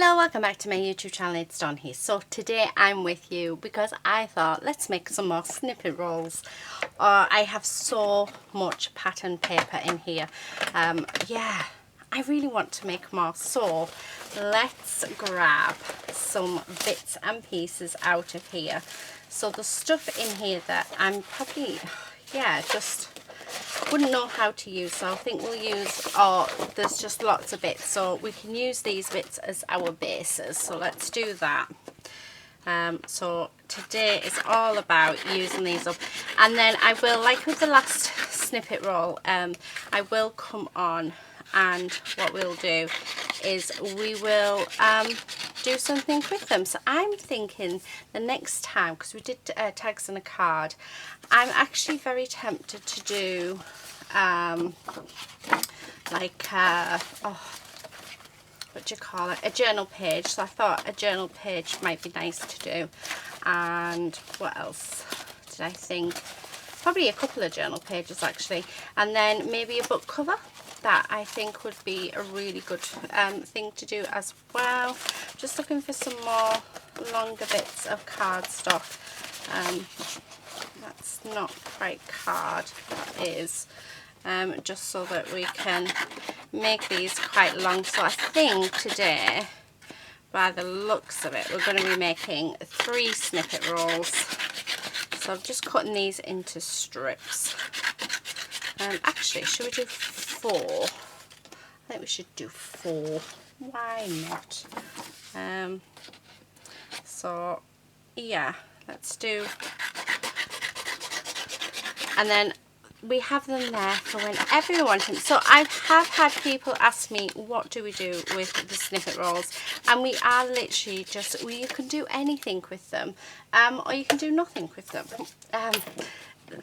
Hello, welcome back to my YouTube channel. It's Dawn here. So today I'm with you because I thought let's make some more snippet rolls. I have so much pattern paper in here. Yeah, I really want to make more. So let's grab some bits and pieces out of here. So the stuff in here that I'm probably, just wouldn't know how to use, so I think we'll use, there's just lots of bits, so we can use these bits as our bases, so let's do that. So today is all about using these up, and then I will, like with the last snippet roll, I will come on, and what we'll do is we will do something with them. So I'm thinking the next time, because we did tags and a card, I'm actually very tempted to do what do you call it, a journal page. So I thought a journal page might be nice to do. And what else did I think? Probably a couple of journal pages actually, and then maybe a book cover. That I think would be a really good thing to do as well. Just looking for some more longer bits of cardstock. That's not quite card, that is. Just so that we can make these quite long. So I think today, by the looks of it, we're going to be making 3 snippet rolls. So I'm just cutting these into strips. Actually, should we do 4? I think we should do 4. Why not? So yeah, let's do. And then we have them there for whenever you want them. So I have had people ask me, what do we do with the snippet rolls? And we are literally just, you can do anything with them, or you can do nothing with them.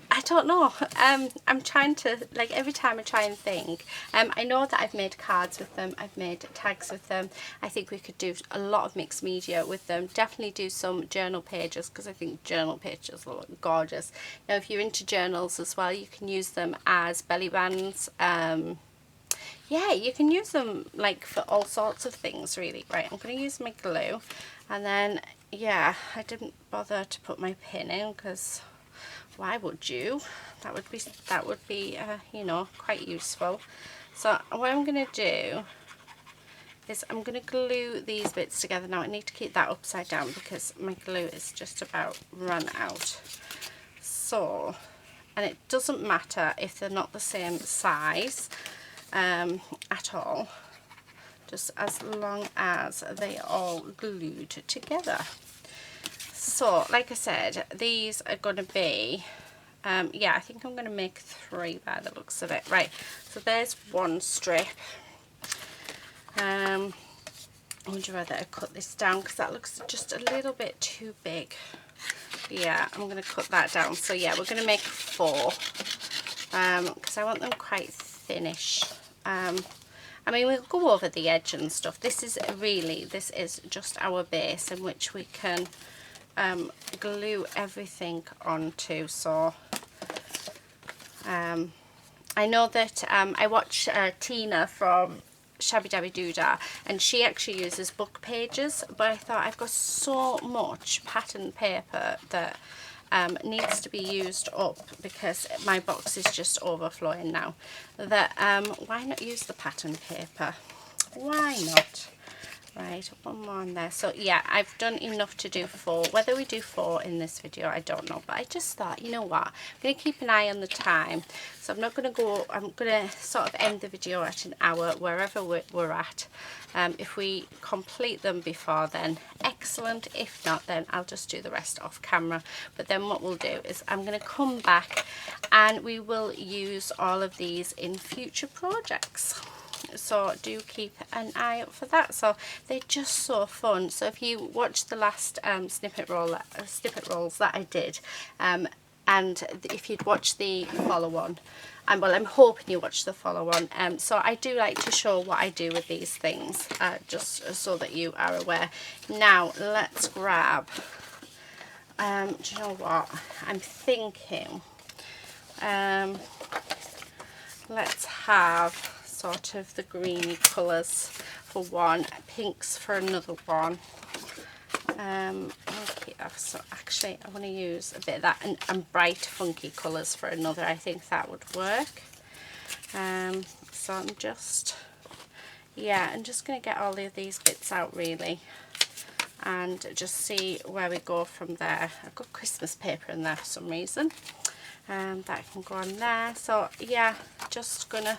I don't know. I'm trying to, like, every time I try and think. I know that I've made cards with them, I've made tags with them. I think we could do a lot of mixed media with them. Definitely do some journal pages, because I think journal pages will look gorgeous. Now if you're into journals as well, you can use them as belly bands. Yeah, you can use them like for all sorts of things really. Right, I'm going to use my glue, and then yeah, I didn't bother to put my pin in because why would you? That would be you know, quite useful. So what I'm going to do is I'm going to glue these bits together. Now I need to keep that upside down because my glue is just about run out. So, and it doesn't matter if they're not the same size at all, just as long as they are all glued together. So like I said, these are going to be yeah, I think I'm going to make 3 by the looks of it. Right, so there's one strip. I wonder whether I cut this down because that looks just a little bit too big. Yeah, I'm going to cut that down. So yeah, we're going to make 4 because I want them quite thinnish. I mean, we'll go over the edge and stuff. This is just our base in which we can glue everything onto. So I know that I watch Tina from Shabby Dabby Doodah, and she actually uses book pages, but I thought I've got so much pattern paper that needs to be used up because my box is just overflowing now, that why not use the pattern paper? Why not? Right, one more on there. So yeah, I've done enough to do 4. Whether we do 4 in this video, I don't know, but I just thought, you know what, I'm going to keep an eye on the time, so I'm not going to go, I'm going to sort of end the video at an hour wherever we're at. If we complete them before then, excellent. If not, then I'll just do the rest off camera. But then what we'll do is I'm going to come back and we will use all of these in future projects. So do keep an eye out for that. So they're just so fun. So if you watch the last snippet rolls that I did, and if you'd watch the follow on, well, I'm hoping you watch the follow on. So I do like to show what I do with these things, just so that you are aware. Now let's grab. Do you know what I'm thinking? Let's have sort of the greeny colours for one, pinks for another one. Okay, so actually I want to use a bit of that and bright funky colours for another. I think that would work. So I'm just going to get all of these bits out really and just see where we go from there. I've got Christmas paper in there for some reason. That can go on there. So yeah, just gonna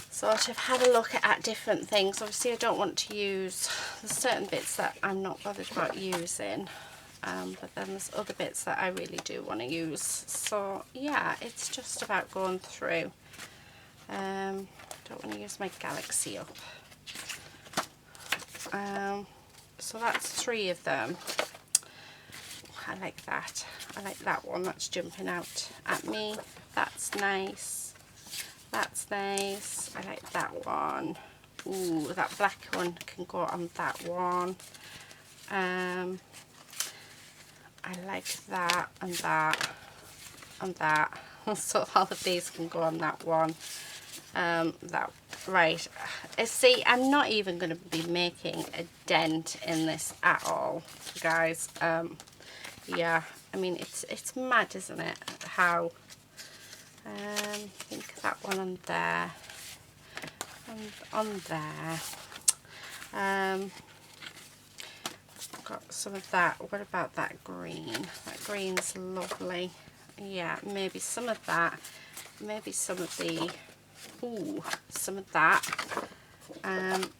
sort of have a look at different things. Obviously I don't want to use, there's certain bits that I'm not bothered about using, but then there's other bits that I really do want to use. So yeah, it's just about going through. Don't want to use my Galaxy up. So that's 3 of them. I like that. I like that one. That's jumping out at me. That's nice. That's nice. I like that one. Ooh, that black one can go on that one. I like that and that and that. So all of these can go on that one. That right. See, I'm not even going to be making a dent in this at all, guys. Yeah, I mean it's mad, isn't it? How I think that one on there and on there. Got some of that. What about that green? That green's lovely. Yeah, maybe some of that. Maybe some of the. Ooh, some of that.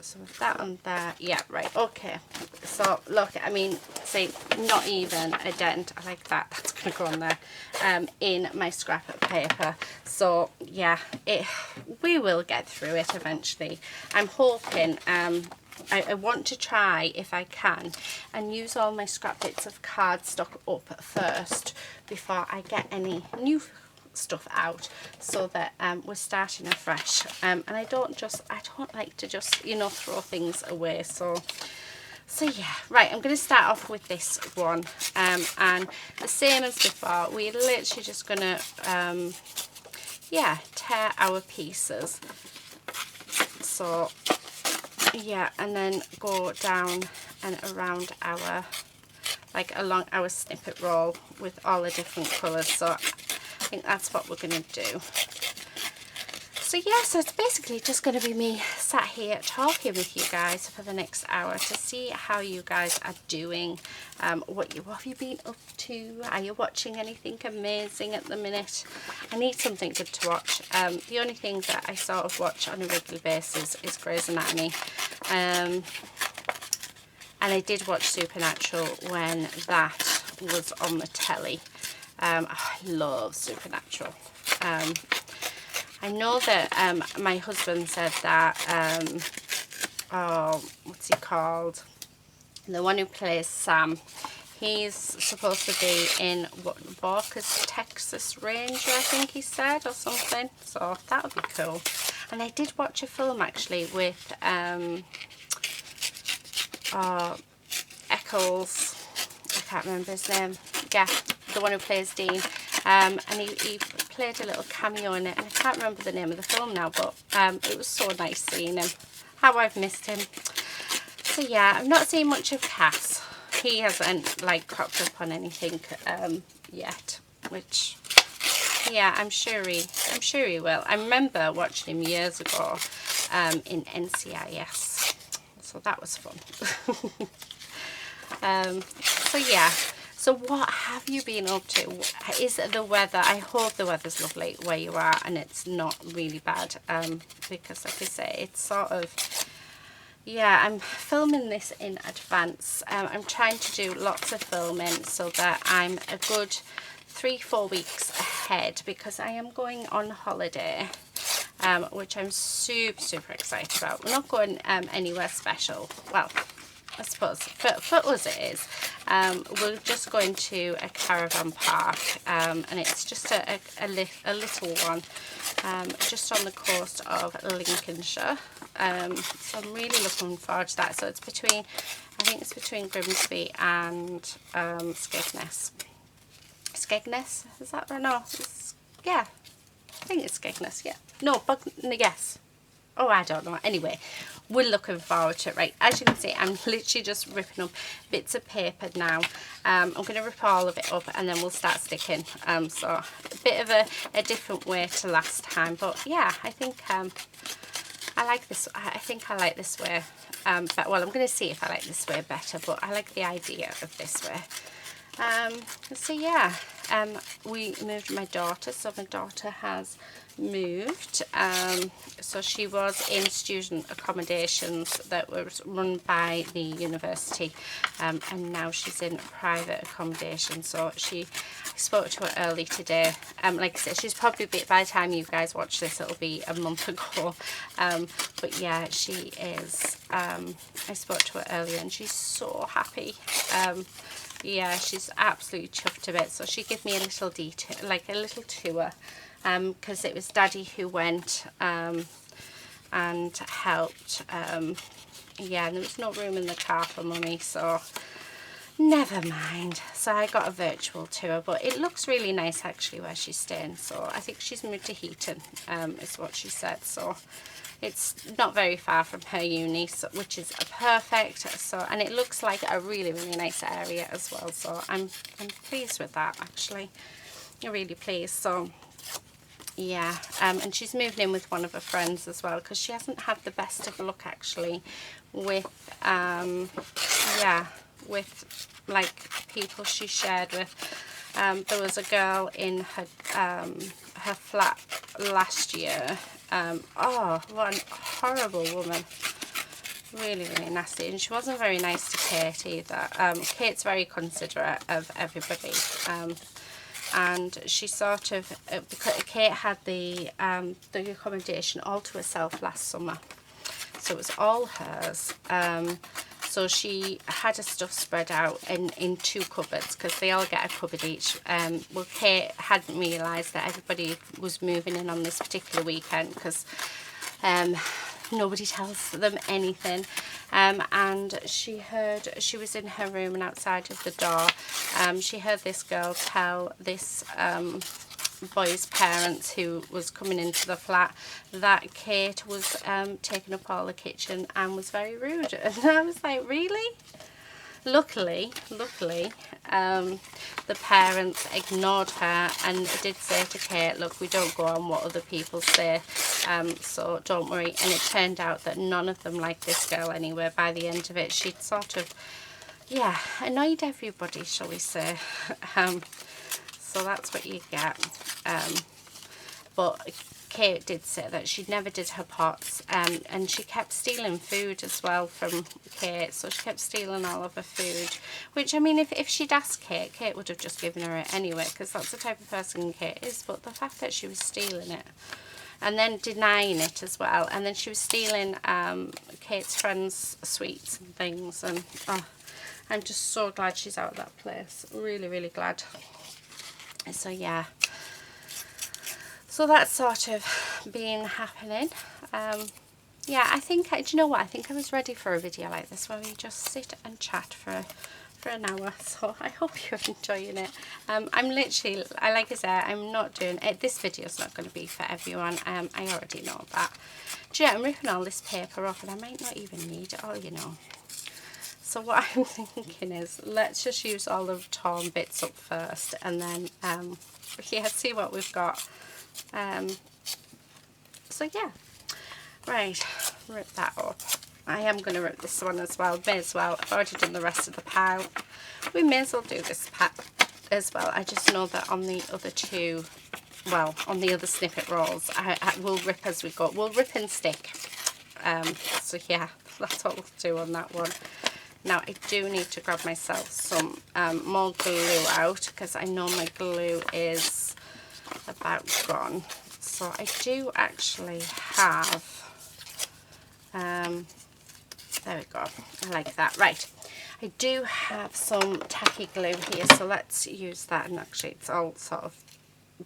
Some of that on there. Yeah, right. Okay. So look, I mean, see, not even a dent. I like that. That's gonna go on there. In my scrap of paper. So yeah, we will get through it eventually. I'm hoping. I want to try, if I can, and use all my scrap bits of cardstock up first before I get any new stuff out, so that we're starting afresh. And I don't like to just, you know, throw things away. So yeah, right, I'm going to start off with this one, and the same as before, we're literally just going to yeah, tear our pieces. So yeah, and then go down and around our, like along our snippet roll with all the different colours. So I think that's what we're going to do. So yeah, so it's basically just going to be me sat here talking with you guys for the next hour to see how you guys are doing. What have you been up to? Are you watching anything amazing at the minute? I need something good to watch. The only thing that I sort of watch on a regular basis is Grey's Anatomy. And I did watch Supernatural when that was on the telly. I love Supernatural. I know that my husband said that, oh, what's he called? The one who plays Sam. He's supposed to be in Walker's Texas Ranger, I think he said, or something. So that would be cool. And I did watch a film actually with Eccles. I can't remember his name. Yeah, the one who plays Dean. And he played a little cameo in it, and I can't remember the name of the film now, but it was so nice seeing him. How I've missed him. So yeah, I've not seen much of Cass. He hasn't like cropped up on anything yet, which yeah, I'm sure he will. I remember watching him years ago in NCIS, so that was fun. So yeah. So what have you been up to? Is the weather, I hope the weather's lovely where you are and it's not really bad, because like I say, it's sort of, yeah, I'm filming this in advance. I'm trying to do lots of filming so that I'm a good 3-4 weeks ahead, because I am going on holiday, which I'm super excited about. We're not going anywhere special. Well, I suppose for us it is. We're just going to a caravan park, and it's just a little one, just on the coast of Lincolnshire. So I'm really looking forward to that. So it's between, I think it's between Grimsby and Skegness. Skegness, is that right? No, yeah, I think it's Skegness. Yeah, no, yes. Oh, I don't know. Anyway, we're looking forward to it. Right, as you can see, I'm literally just ripping up bits of paper now. I'm going to rip all of it up and then we'll start sticking. So a bit of a different way to last time, but yeah, I think I like this. I think I like this way. But well, I'm going to see if I like this way better, but I like the idea of this way. So yeah, we moved my daughter, so my daughter has moved. So she was in student accommodations that was run by the university, and now she's in private accommodation. So I spoke to her early today. Like I said, she's probably, by the time you guys watch this, it'll be a month ago. But yeah, she is. I spoke to her earlier and she's so happy. Yeah, she's absolutely chuffed to bits. So she gave me a little detail, like a little tour, because it was Daddy who went and helped. Yeah, and there was no room in the car for Mummy, so never mind. So I got a virtual tour, but it looks really nice actually where she's staying. So I think she's moved to Heaton, is what she said. So it's not very far from her uni, so, which is perfect. So, and it looks like a really, really nice area as well. So I'm pleased with that actually. I'm really pleased. So yeah, and she's moving in with one of her friends as well, because she hasn't had the best of luck actually with yeah, with like people she shared with. There was a girl in her flat last year. Oh, what a horrible woman. Really, really nasty. And she wasn't very nice to Kate either. Kate's very considerate of everybody. And she sort of, because Kate had the accommodation all to herself last summer. So it was all hers. So she had her stuff spread out in 2 cupboards, because they all get a cupboard each. Well, Kate hadn't realised that everybody was moving in on this particular weekend, because nobody tells them anything. And she was in her room, and outside of the door, she heard this girl tell this boy's parents who was coming into the flat that Kate was taking up all the kitchen and was very rude. And I was like, really? Luckily, the parents ignored her and did say to Kate, look, we don't go on what other people say, so don't worry. And it turned out that none of them liked this girl anyway. By the end of it, she'd sort of, yeah, annoyed everybody, shall we say. So that's what you get. But Kate did say that she never did her pots, and she kept stealing food as well from Kate. So she kept stealing all of her food, which, I mean, if she'd asked Kate, Kate would have just given her it anyway, because that's the type of person Kate is. But the fact that she was stealing it and then denying it as well, and then she was stealing Kate's friends' sweets and things, and oh, I'm just so glad she's out of that place. Really, really glad. So yeah, so that's sort of been happening. Yeah, I think, do you know what, I think I was ready for a video like this where we just sit and chat for an hour. So I hope you're enjoying it. I'm literally, like I said, I'm not doing it. This video is not going to be for everyone. I already know that. Do you know, I'm ripping all this paper off and I might not even need it all, you know. So what I'm thinking is, let's just use all the torn bits up first, and then yeah, see what we've got. So yeah, right, rip that up. I am going to rip this one as well. May as well. I've already done the rest of the pile. We may as well do this pack as well. I just know that on the other 2, well, on the other snippet rolls, I will rip as we go. We'll rip and stick. So yeah, that's what we'll do on that one. Now I do need to grab myself some more glue out, because I know my glue is about gone. So I do actually have, there we go, I like that. Right, I do have some tacky glue here, so let's use that. And actually it's all sort of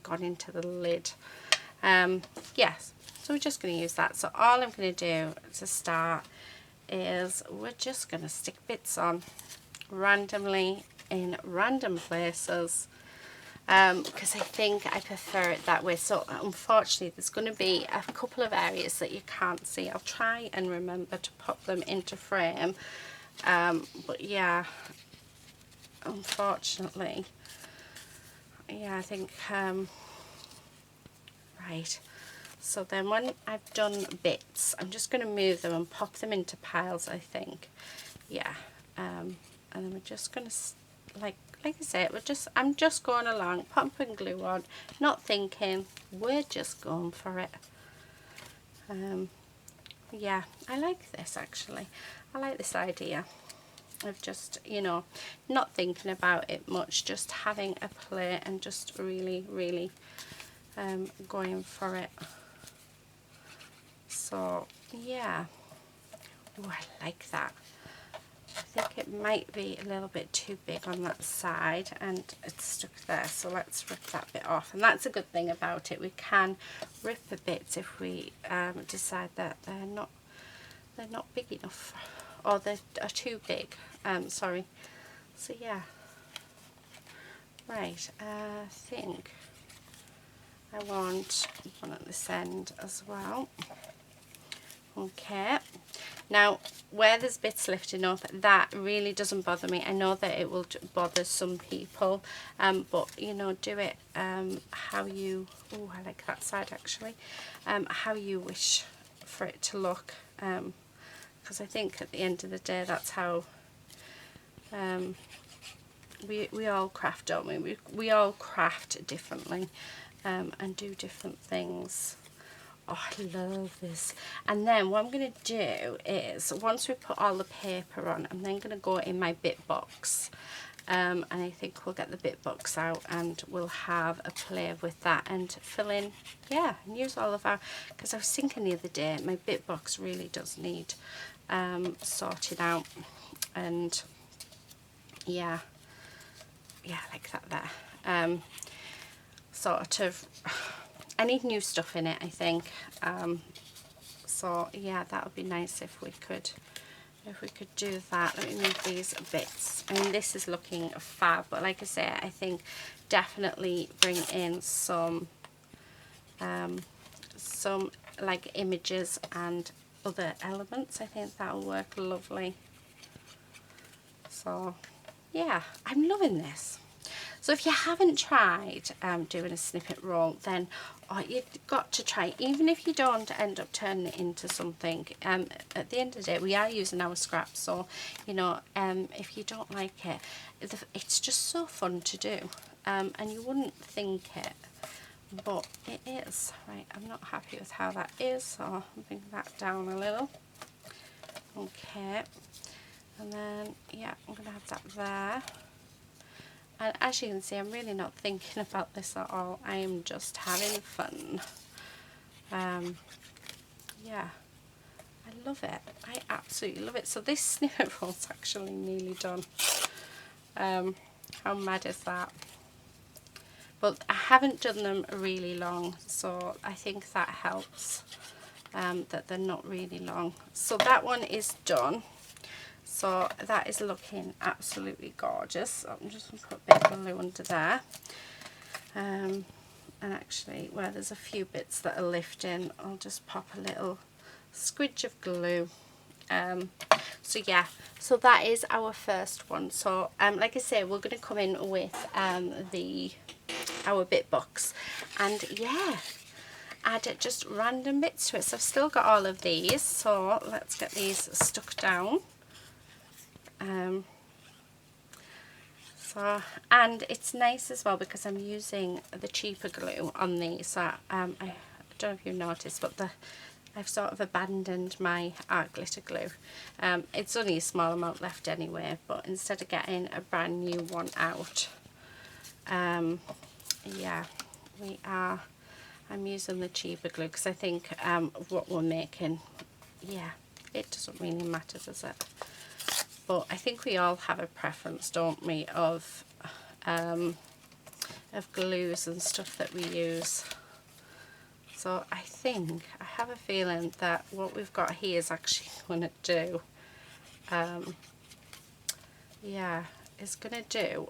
gone into the lid. Yes, so we're just going to use that. So all I'm going to do to start is we're just going to stick bits on randomly in random places, because I think I prefer it that way. So unfortunately there's going to be a couple of areas that you can't see. I'll try and remember to pop them into frame, but yeah, unfortunately, yeah, I think right. So then when I've done bits, I'm just going to move them and pop them into piles, I think. Yeah, and then we're just going to, like I said, I'm just going along, popping glue on, not thinking, we're just going for it. Yeah, I like this actually. I like this idea of just, you know, not thinking about it much, just having a play and just really, really going for it. So yeah, oh, I like that. I think it might be a little bit too big on that side and it's stuck there, so let's rip that bit off. And that's a good thing about it, we can rip the bits if we decide that they're not big enough, or they are too big, sorry. So yeah, right, I think I want one at this end as well. Okay, now where there's bits lifting up, that really doesn't bother me. I know that it will bother some people, but you know, do it how you, oh, I like that side actually, how you wish for it to look, because I think at the end of the day that's how we all craft, don't we? We all craft differently and do different things. Oh, I love this. And then what I'm going to do is, once we put all the paper on, I'm then going to go in my bit box. And I think we'll get the bit box out and we'll have a play with that and fill in, yeah, and use all of our, because I was thinking the other day, my bit box really does need sorting out. And yeah, like that there. Sort of, I need new stuff in it, I think. So yeah, that would be nice if we could do that. Let me move these bits. I mean, this is looking fab, but like I say, I think definitely bring in some like images and other elements. I think that will work lovely. So yeah, I'm loving this. So if you haven't tried doing a snippet roll, then you've got to try. Even if you don't end up turning it into something, at the end of the day, we are using our scraps. So, you know, if you don't like it, it's just so fun to do. And you wouldn't think it, but it is. Right, I'm not happy with how that is, so I'll bring that down a little. Okay, and then, yeah, I'm going to have that there. And as you can see, I'm really not thinking about this at all. I am just having fun. Yeah, I love it. I absolutely love it. So this snippet roll's actually nearly done. How mad is that? But I haven't done them really long, so I think that helps, that they're not really long. So that one is done. So that is looking absolutely gorgeous. So I'm just going to put a bit of glue under there. And actually, where there's a few bits that are lifting, I'll just pop a little squidge of glue. So yeah, so that is our first one. So like I say, we're going to come in with our bit box, and yeah, add just random bits to it. So I've still got all of these, so let's get these stuck down. And it's nice as well because I'm using the cheaper glue on these. So I don't know if you've noticed, but I've sort of abandoned my art glitter glue. It's only a small amount left anyway, but instead of getting a brand new one out, yeah, I'm using the cheaper glue because I think what we're making, yeah, it doesn't really matter, does it? But I think we all have a preference, don't we, of glues and stuff that we use. So I think, I have a feeling that what we've got here is actually going to do, yeah, is going to do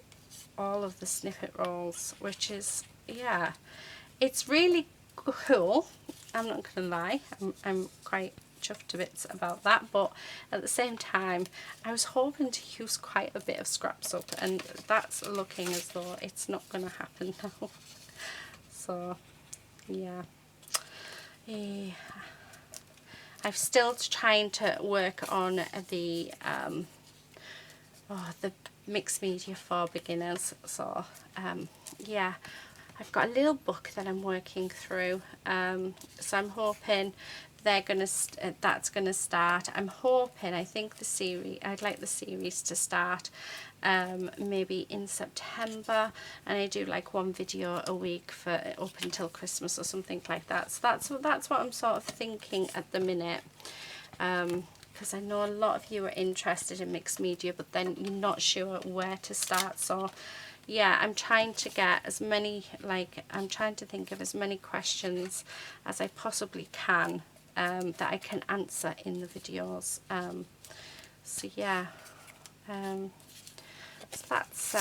all of the snippet rolls, which is, yeah, it's really cool. I'm not gonna lie, I'm quite chuffed to bits about that, but at the same time I was hoping to use quite a bit of scraps up, and that's looking as though it's not gonna happen now. So yeah, I'm still trying to work on the the mixed media for beginners. So yeah, I've got a little book that I'm working through, so I'm hoping that's gonna start. I think I'd like the series to start maybe in September, and I do like one video a week for up until Christmas or something like that. So that's what I'm sort of thinking at the minute. Because I know a lot of you are interested in mixed media, but then you're not sure where to start. So yeah, I'm trying to get as many, I'm trying to think of as many questions as I possibly can that I can answer in the videos. So yeah, so that's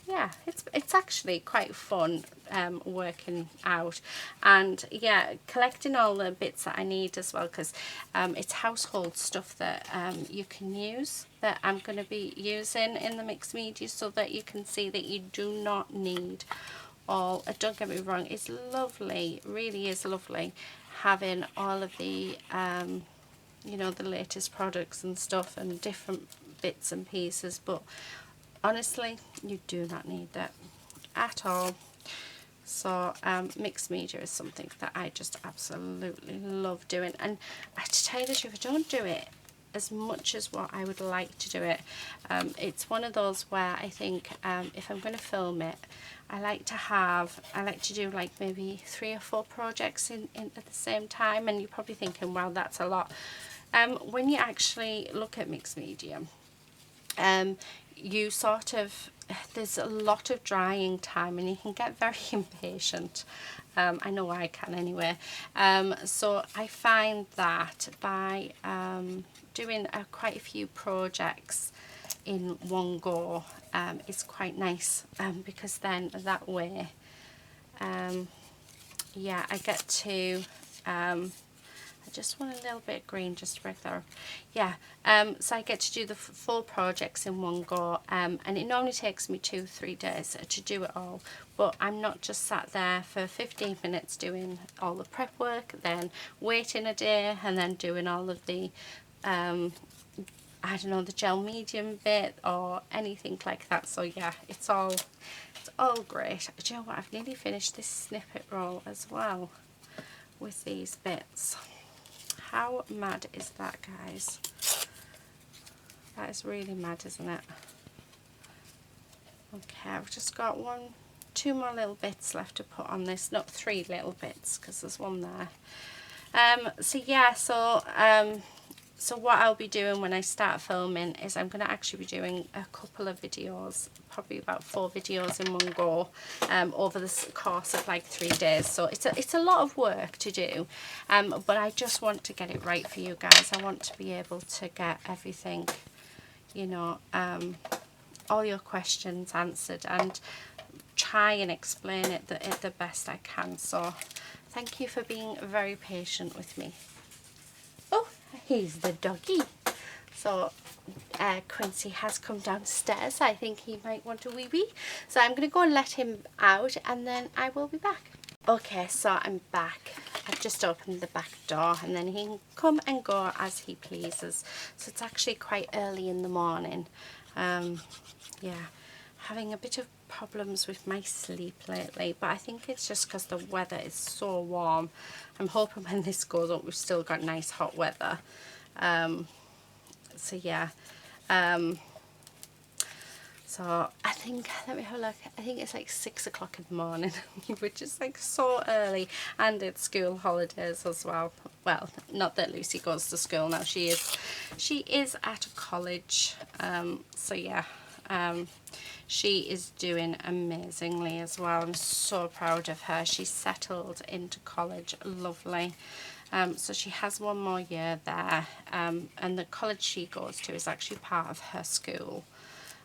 yeah, it's actually quite fun working out, and yeah, collecting all the bits that I need as well, because it's household stuff that you can use, that I'm going to be using in the mixed media, so that you can see that you do not need all. Don't get me wrong, it's lovely, really is lovely having all of the you know, the latest products and stuff and different bits and pieces, but honestly, you do not need that at all. So mixed media is something that I just absolutely love doing, and to tell you the truth, I don't do it as much as what I would like to do it. It's one of those where I think if I'm going to film it, I like to do like maybe 3 or 4 projects in at the same time. And you're probably thinking, well, that's a lot. When you actually look at mixed media, you sort of, there's a lot of drying time, and you can get very impatient. I know I can anyway. So I find that by doing quite a few projects in one go is quite nice, because then that way yeah, I get to I just want a little bit of green just to break that up. Yeah, so I get to do the full projects in one go, and it normally takes me 2-3 days to do it all, but I'm not just sat there for 15 minutes doing all the prep work, then waiting a day, and then doing all of the I don't know, the gel medium bit or anything like that. So yeah, it's all great. Do you know what, I've nearly finished this snippet roll as well with these bits. How mad is that, guys? That is really mad, isn't it? Okay, I've just got 2 more little bits left to put on this. Not 3 little bits, because there's one there. So yeah, so what I'll be doing when I start filming is I'm going to actually be doing a couple of videos, probably about 4 videos in one go, over the course of like 3 days. So it's a lot of work to do, but I just want to get it right for you guys. I want to be able to get everything, you know, all your questions answered, and try and explain it the best I can. So thank you for being very patient with me. Oh, he's the doggy. So Quincy has come downstairs. I think he might want a wee wee. So I'm going to go and let him out, and then I will be back. Okay, so I'm back. I've just opened the back door, and then he can come and go as he pleases. So it's actually quite early in the morning. Yeah, having a bit of problems with my sleep lately, but I think it's just because the weather is so warm. I'm hoping when this goes up we've still got nice hot weather. So yeah, so I think, let me have a look, I think it's like 6 o'clock in the morning, which is like so early, and it's school holidays as well. Well, not that Lucy goes to school now, she is at college, so yeah, she is doing amazingly as well. I'm so proud of her. She's settled into college, lovely. So she has 1 more year there, and the college she goes to is actually part of her school.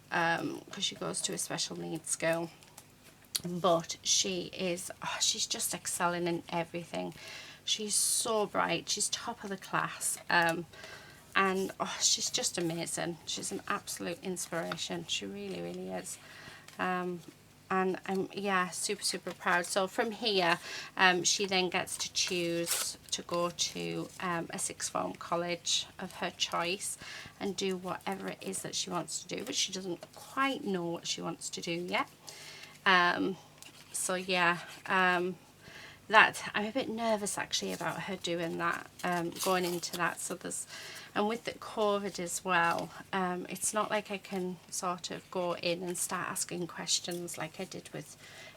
because she goes to a special needs school. But she is, oh, she's just excelling in everything. She's so bright. She's top of the class. And oh, she's just amazing. She's an absolute inspiration. She really, really is. And I'm, yeah, super proud. So from here, she then gets to choose to go to a sixth form college of her choice and do whatever it is that she wants to do, but she doesn't quite know what she wants to do yet. So yeah, that I'm a bit nervous actually about her doing that, going into that. So there's, and with the COVID as well, it's not like I can sort of go in and start asking questions like I did with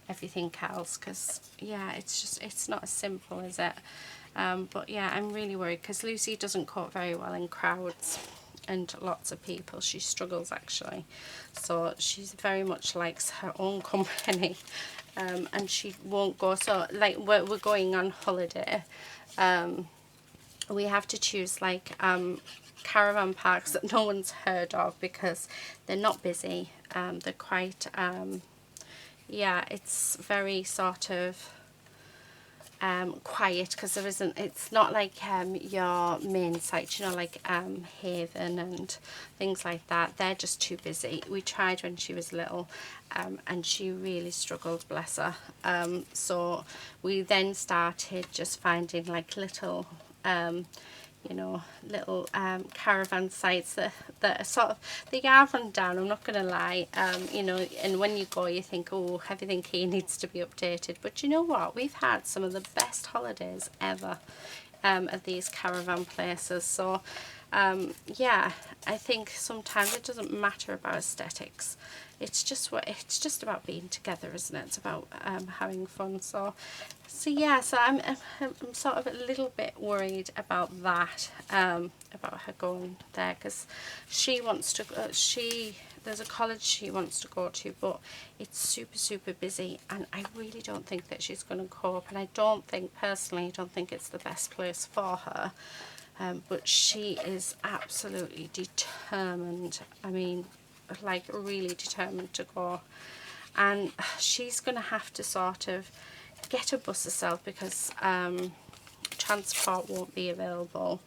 everything else, because yeah, it's just, it's not as simple, is it? But yeah, I'm really worried because Lucy doesn't cope very well in crowds and lots of people. She struggles actually, so she's very much likes her own company. And she won't go, so like we're going on holiday, we have to choose like caravan parks that no one's heard of because they're not busy. They're quite yeah, it's very sort of quiet, because there isn't, it's not like your main sites, you know, like Haven and things like that. They're just too busy. We tried when she was little, and she really struggled, bless her. So we then started just finding like little you know, little caravan sites that are sort of, they are run down, I'm not going to lie, you know, and when you go you think, oh, everything here needs to be updated, but you know what, we've had some of the best holidays ever at these caravan places. So yeah, I think sometimes it doesn't matter about aesthetics, it's just it's just about being together, isn't it? It's about having fun. So yeah, so I'm sort of a little bit worried about that, about her going there, because she wants to there's a college she wants to go to, but it's super busy, and I really don't think that she's going to cope, and I don't think, personally, I don't think it's the best place for her. But she is absolutely determined. I mean, like really determined to go, and she's going to have to sort of get a bus herself because transport won't be available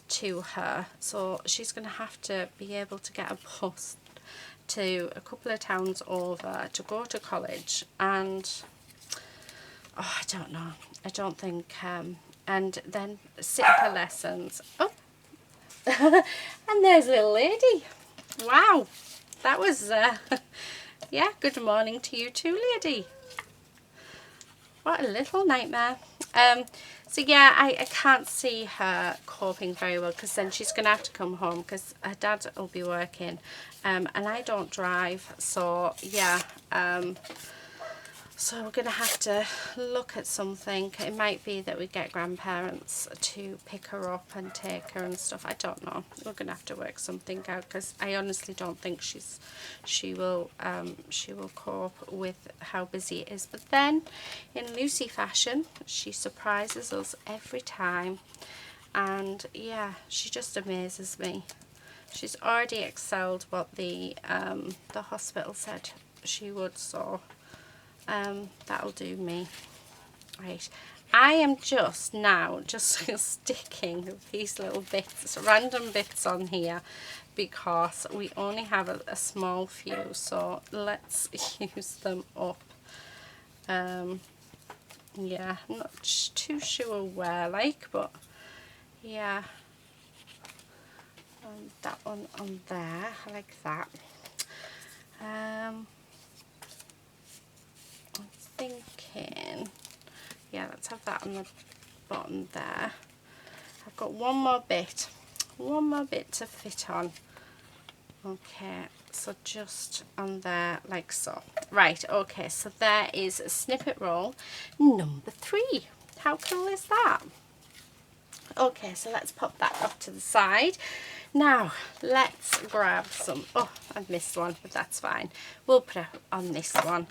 to her. So she's going to have to be able to get a bus to a couple of towns over to go to college, and oh, I don't know. I don't think and then sit her lessons. Oh, and there's a little lady. Wow, that was yeah, good morning to you too, lady. What a little nightmare. So yeah, I can't see her coping very well, because then she's going to have to come home because her dad will be working, and I don't drive, so yeah, so we're going to have to look at something. It might be that we get grandparents to pick her up and take her and stuff. I don't know. We're going to have to work something out, because I honestly don't think she will cope with how busy it is. But then, in Lucy fashion, she surprises us every time, and yeah, she just amazes me. She's already excelled what the hospital said she would, so that'll do me. Right, I am just now sticking these little bits, random bits on here, because we only have a small few, so let's use them up. Yeah, I'm not too sure where, like, but yeah, that one on there, I like that. I'm thinking, yeah, let's have that on the bottom there. I've got one more bit to fit on. Okay, so just on there like so. Right, okay, so there is a snippet roll number 3. How cool is that? Okay, so let's pop that off to the side. Now, let's grab some, oh, I've missed one, but that's fine. We'll put it on this one.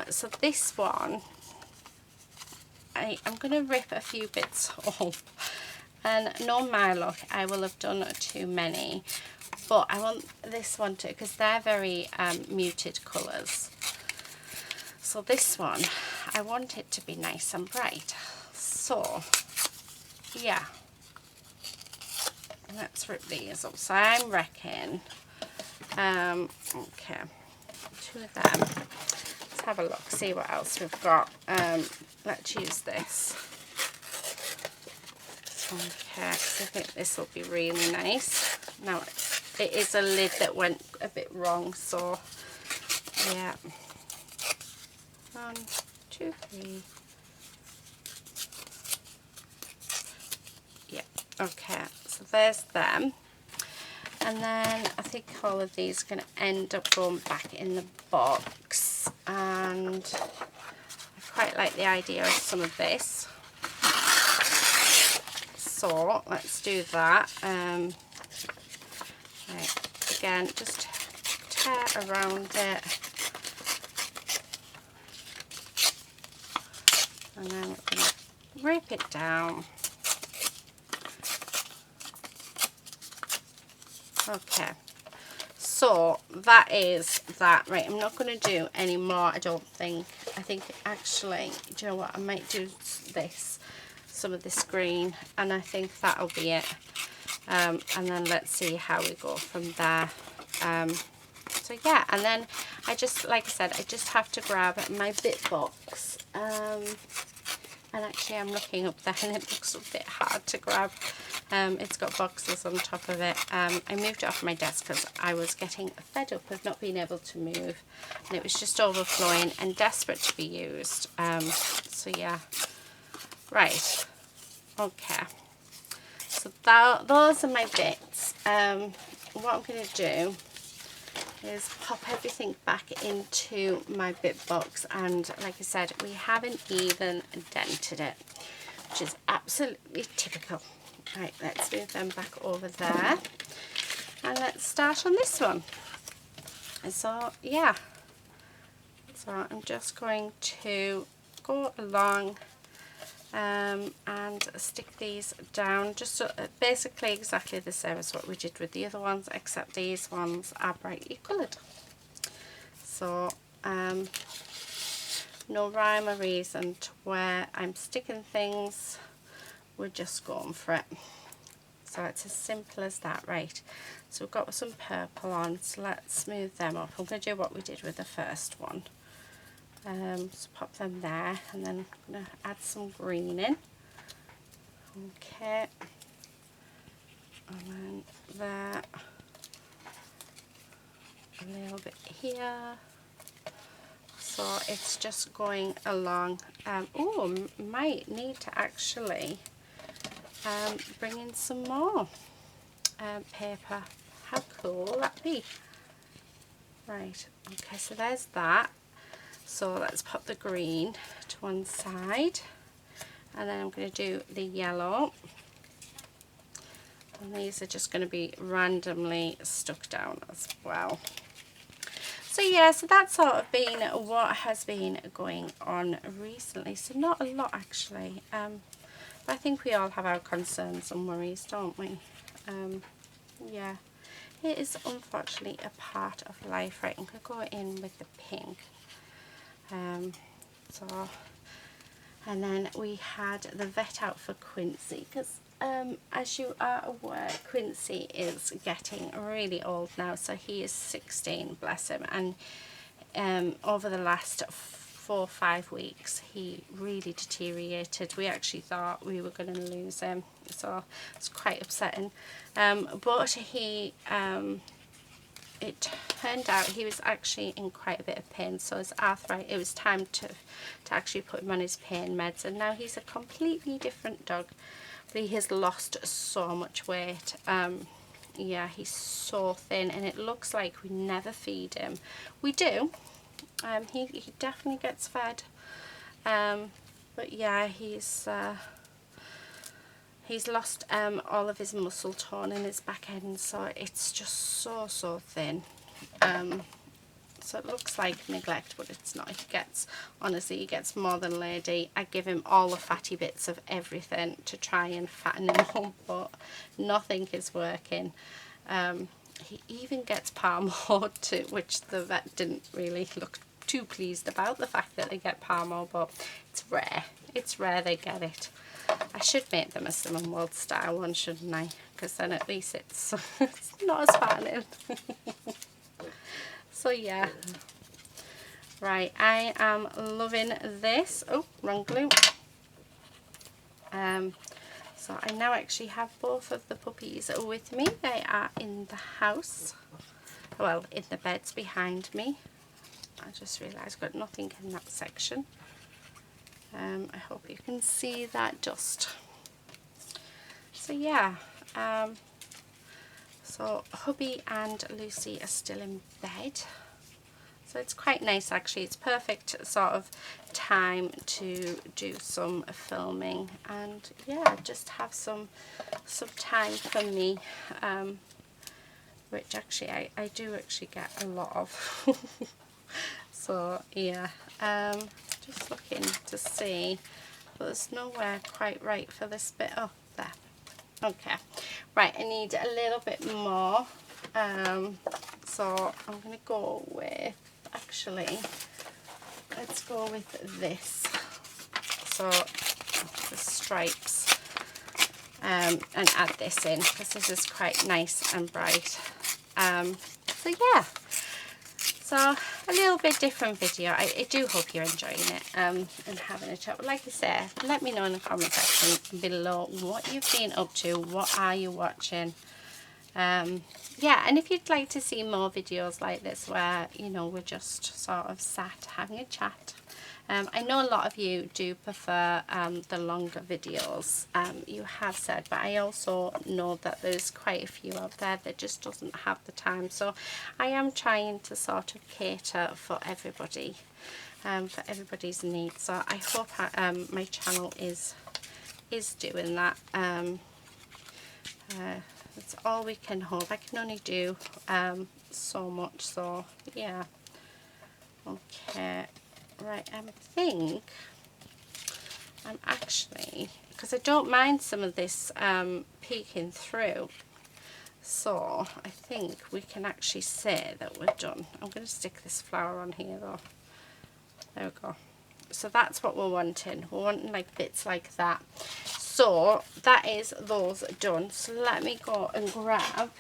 So this one, I'm going to rip a few bits off. And no, my luck, I will have done too many. but I want this one too, because they're very muted colours. So this one, I want it to be nice and bright. So, yeah. Let's rip these up. So I'm reckon, okay, 2 of them. Let's have a look, see what else we've got. Let's use this. Okay, so I think this will be really nice. Now, it is a lid that went a bit wrong, so yeah. 1, 2, 3. Yeah, okay, so there's them. And then I think all of these are going to end up going back in the box. And I quite like the idea of some of this. So let's do that. Right, again, just tear around it. And then we're going to rip it down. Okay, so that is that. Right, I'm not going to do any more, I don't think. I think actually, do you know what, I might do this, some of this green, and I think that'll be it. And then let's see how we go from there. So yeah, and then I just, like I said, I just have to grab my bit box. And actually I'm looking up there and it looks a bit hard to grab. It's got boxes on top of it. I moved it off my desk because I was getting fed up of not being able to move, and it was just overflowing and desperate to be used. So yeah, right, okay, so those are my bits. What I'm going to do is pop everything back into my bit box, and like I said, we haven't even dented it, which is absolutely typical. Right, let's move them back over there, and let's start on this one. So yeah, so I'm just going to go along and stick these down, just so, basically exactly the same as what we did with the other ones, except these ones are brightly coloured. So no rhyme or reason to where I'm sticking things, we're just going for it. So it's as simple as that. Right, so we've got some purple on, so let's smooth them up. I'm going to do what we did with the first one. So pop them there, and then I'm going to add some green in. Okay, and then there, a little bit here. So it's just going along. Oh, might need to actually bring in some more paper. How cool will that be? Right, okay, so there's that. So let's put the green to one side, and then I'm going to do the yellow, and these are just going to be randomly stuck down as well. So yeah, so that's sort of been what has been going on recently. So not a lot actually, but I think we all have our concerns and worries, don't we? Yeah, it is unfortunately a part of life. Right, I'm going to go in with the pink. So, and then we had the vet out for Quincy, because as you are aware, Quincy is getting really old now, so he is 16, bless him, and over the last 4 or 5 weeks he really deteriorated. We actually thought we were going to lose him, so it's quite upsetting, but he it turned out he was actually in quite a bit of pain, so his arthritis, it was time to actually put him on his pain meds, and now he's a completely different dog, but he has lost so much weight. Yeah, he's so thin, and it looks like we never feed him. We do, he definitely gets fed, but yeah, he's lost all of his muscle tone in his back end, so it's just so thin. So it looks like neglect, but it's not. He gets, honestly, he gets more than Lady. I give him all the fatty bits of everything to try and fatten him up, but nothing is working. He even gets Parmo too, which the vet didn't really look too pleased about, the fact that they get Parmo, but it's rare. It's rare they get it. I should make them a Cinnamon World style one, shouldn't I? Because then at least it's, it's not as fattening. So yeah. Right, I am loving this. Oh, wrong glue. So I now actually have both of the puppies with me. They are in the house. Well, in the beds behind me. I just realised I've got nothing in that section. I hope you can see that dust. So yeah, so hubby and Lucy are still in bed. So it's quite nice actually. It's perfect sort of time to do some filming and yeah, just have some time for me, which actually I do actually get a lot of. So yeah, just looking to see, but there's nowhere quite right for this bit. Oh, there. Okay, right, I need a little bit more, so I'm going to go with, actually, let's go with this, so the stripes, and add this in, because this is quite nice and bright. So yeah, so a little bit different video. I do hope you're enjoying it, and having a chat. But like I said, let me know in the comment section below what you've been up to, what are you watching. Yeah, and if you'd like to see more videos like this where, you know, we're just sort of sat having a chat. I know a lot of you do prefer the longer videos, you have said, but I also know that there's quite a few out there that just doesn't have the time. So I am trying to sort of cater for everybody, for everybody's needs. So I hope my channel is doing that. That's all we can hope. I can only do so much, so yeah. Okay, right, I think I'm actually, because I don't mind some of this peeking through, so I think we can actually say that we're done. I'm going to stick this flower on here though. There we go. So that's what we're wanting. We're wanting like bits like that. So that is those done. So let me go and grab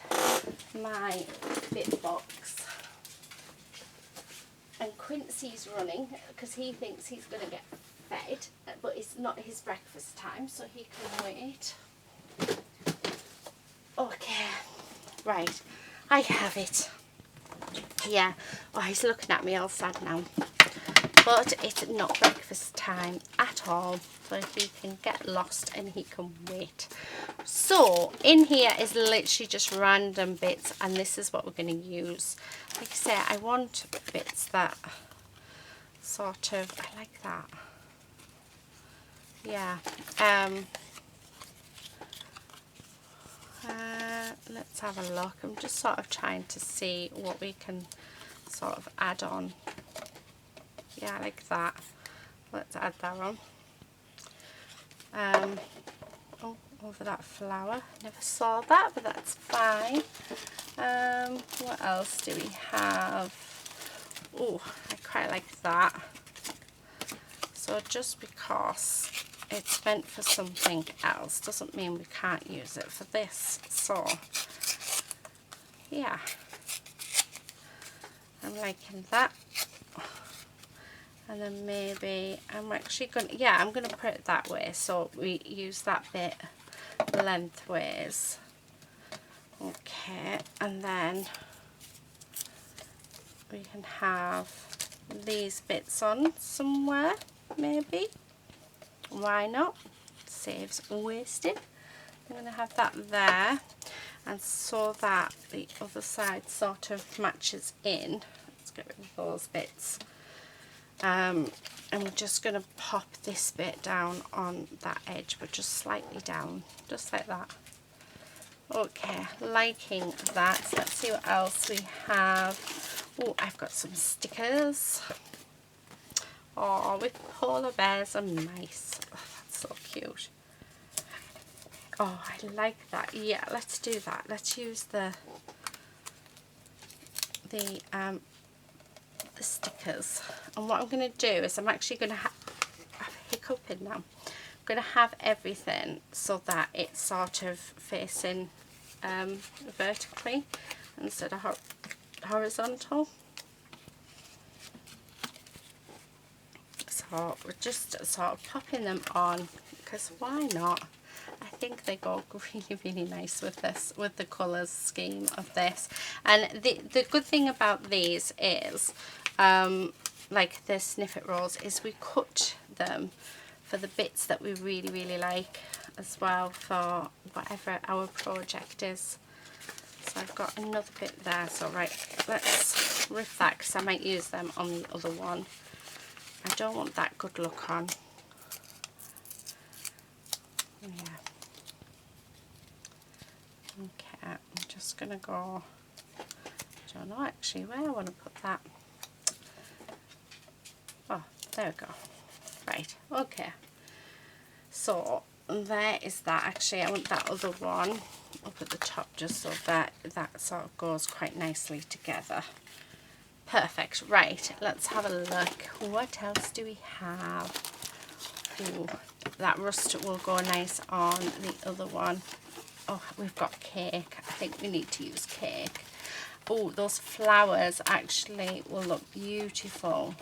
my bit box. And Quincy's running because he thinks he's going to get fed, but it's not his breakfast time, so he can wait. Okay, right, I have it. Yeah, oh, he's looking at me all sad now. But it's not breakfast time at all, so he can get lost and he can wait. So in here is literally just random bits, and this is what we're going to use. Like I say, I want bits that sort of, I like that. Yeah. Let's have a look. I'm just sort of trying to see what we can sort of add on. Yeah, like that. Let's add that on. Oh, over that flower. Never saw that, but that's fine. What else do we have? Oh, I quite like that. So just because it's meant for something else doesn't mean we can't use it for this. So, yeah. I'm liking that. And then maybe I'm actually going to, yeah, I'm going to put it that way, so we use that bit lengthways. Okay, and then we can have these bits on somewhere, maybe. Why not? Saves wasting. I'm going to have that there, and so that the other side sort of matches in. Let's get rid of those bits. And we're just going to pop this bit down on that edge, but just slightly down, just like that. Okay, liking that. So let's see what else we have. Oh, I've got some stickers. Oh, with polar bears are nice. Oh, that's so cute. Oh, I like that. Yeah, let's do that. Let's use the the stickers. And what I'm going to do is I'm actually going to have hiccuping now. I'm going to have everything so that it's sort of facing vertically instead of horizontal. So we're just sort of popping them on, because why not? I think they go really, really nice with this, with the colours scheme of this. And the good thing about these is, like the snippet rolls, is we cut them for the bits that we really, really like as well for whatever our project is. So I've got another bit there, so right, let's rip that, because I might use them on the other one. I don't want that good look on. Yeah. Okay, I'm just going to go, I don't know actually where I want to put that. Oh, there we go. Right, okay. So there is that. Actually, I want that other one up at the top just so that that sort of goes quite nicely together. Perfect. Right, let's have a look. What else do we have? Ooh, that rust will go nice on the other one. Oh, we've got cake. I think we need to use cake. Oh, those flowers actually will look beautiful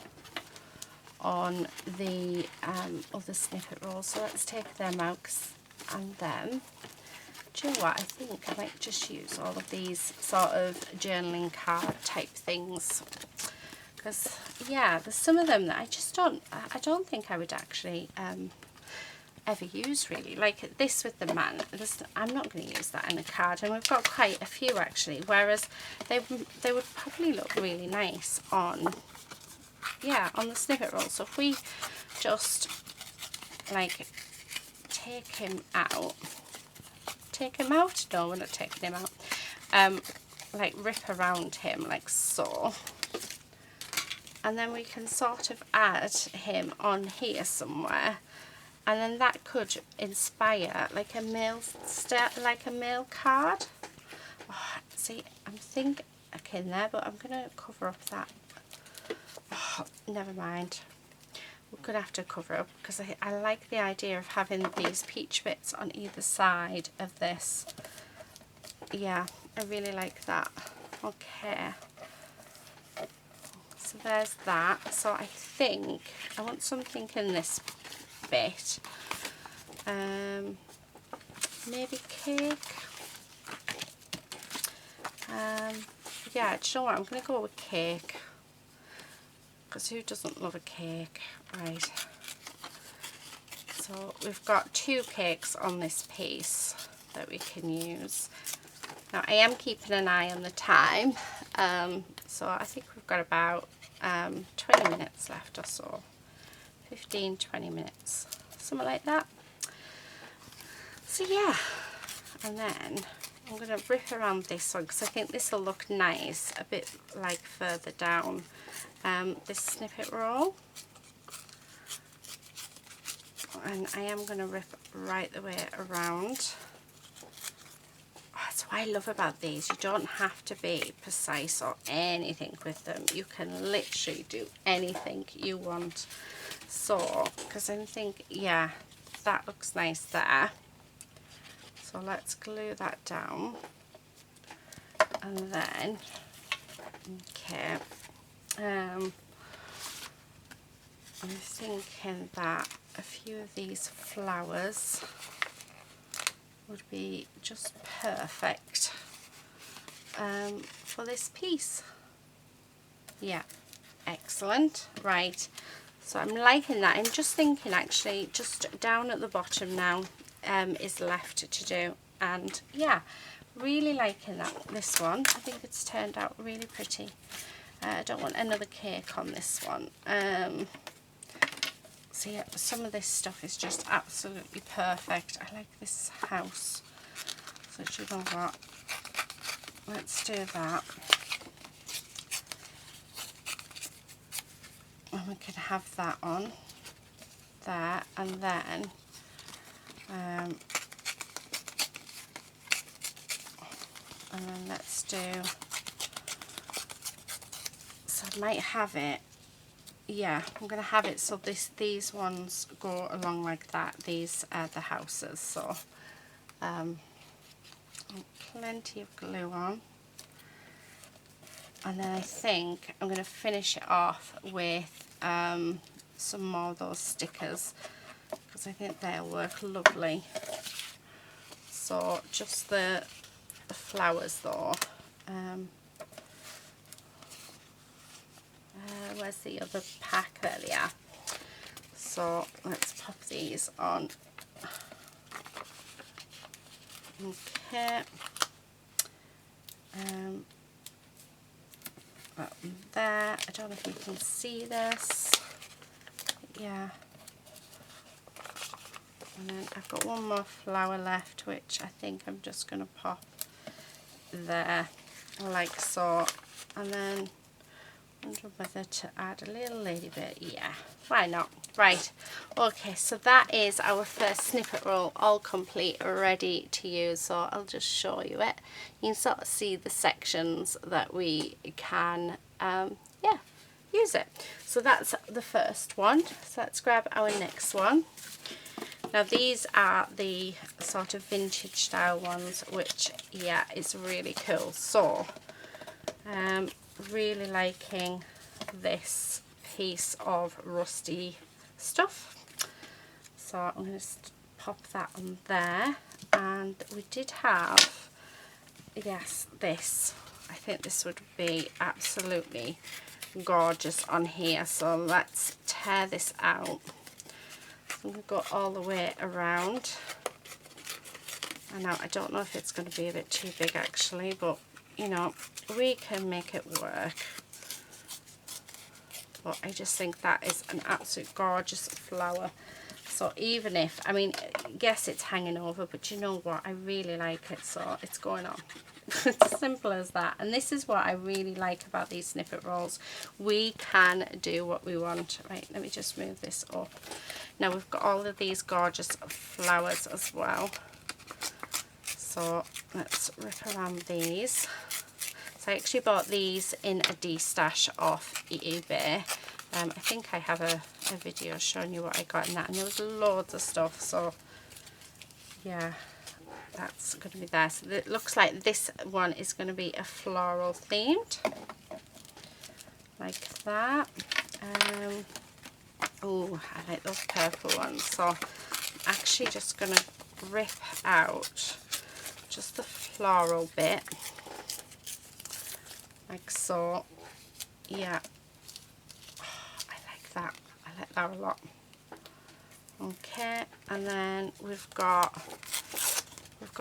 on the other snippet rolls. So let's take them out, and then, do you know what, I think I might just use all of these sort of journaling card type things, because yeah, there's some of them that I don't think I would actually ever use really, like this with the man. I'm not going to use that in a card, and we've got quite a few actually, whereas they would probably look really nice on, yeah, on the snippet roll. So if we just like take him out, no, we're not taking him out, like rip around him like so, and then we can sort of add him on here somewhere, and then that could inspire like a mail card. Oh, see, I'm thinking there, but I'm gonna cover up that. Oh, never mind. We're gonna have to cover up, because I like the idea of having these peach bits on either side of this. Yeah, I really like that. Okay. So there's that. So I think I want something in this bit. Maybe cake. Yeah, do you know what? I'm going to go with cake, because who doesn't love a cake, right? So we've got 2 cakes on this piece that we can use. Now I am keeping an eye on the time, so I think we've got about 20 minutes left or so, 15-20 minutes, something like that. So yeah, and then I'm going to rip around this one, because I think this will look nice a bit like further down this snippet roll. And I am going to rip right the way around. Oh, that's what I love about these. You don't have to be precise or anything with them. You can literally do anything you want. So, because I think, yeah, that looks nice there. So let's glue that down. And then, okay, I'm thinking that a few of these flowers would be just perfect for this piece. Yeah, excellent. Right, so I'm liking that. I'm just thinking actually just down at the bottom now is left to do, and yeah, really liking this one. I think it's turned out really pretty. I don't want another cake on this one. So yeah, some of this stuff is just absolutely perfect. I like this house. So do you know what? Let's do that. And we can have that on there, and then let's do I might have it, yeah, I'm going to have it so these ones go along like that. These are the houses, so plenty of glue on. And then I think I'm going to finish it off with some more of those stickers, because I think they'll work lovely. So just the flowers though. Where's the other pack? There they are. So let's pop these on. Okay. That one there. I don't know if you can see this. Yeah. And then I've got one more flower left, which I think I'm just going to pop there, like so. And then I wonder whether to add a little bit. Yeah, why not? Right, okay, so that is our first snippet roll all complete, ready to use. So I'll just show you it. You can sort of see the sections that we can yeah, use it. So that's the first one. So let's grab our next one. Now these are the sort of vintage style ones, which, yeah, it's really cool. So really liking this piece of rusty stuff, so I'm going to pop that on there. And we did have, yes, this. I think this would be absolutely gorgeous on here, so let's tear this out. I'm going to go all the way around. I know, I don't know if it's going to be a bit too big actually, but you know, we can make it work. But I just think that is an absolute gorgeous flower. So even if, I mean, yes, it's hanging over, but you know what, I really like it, so it's going on. It's as simple as that. And this is what I really like about these snippet rolls. We can do what we want. Right, let me just move this up. Now we've got all of these gorgeous flowers as well. So let's rip around these. So I actually bought these in a D-stash off eBay. I think I have a video showing you what I got in that, and there was loads of stuff. So yeah, that's going to be there. So it looks like this one is going to be a floral themed, like that. Oh, I like those purple ones. So I'm actually just going to rip out just the floral bit, like so. Yeah, I like that. I like that a lot. Okay, and then we've got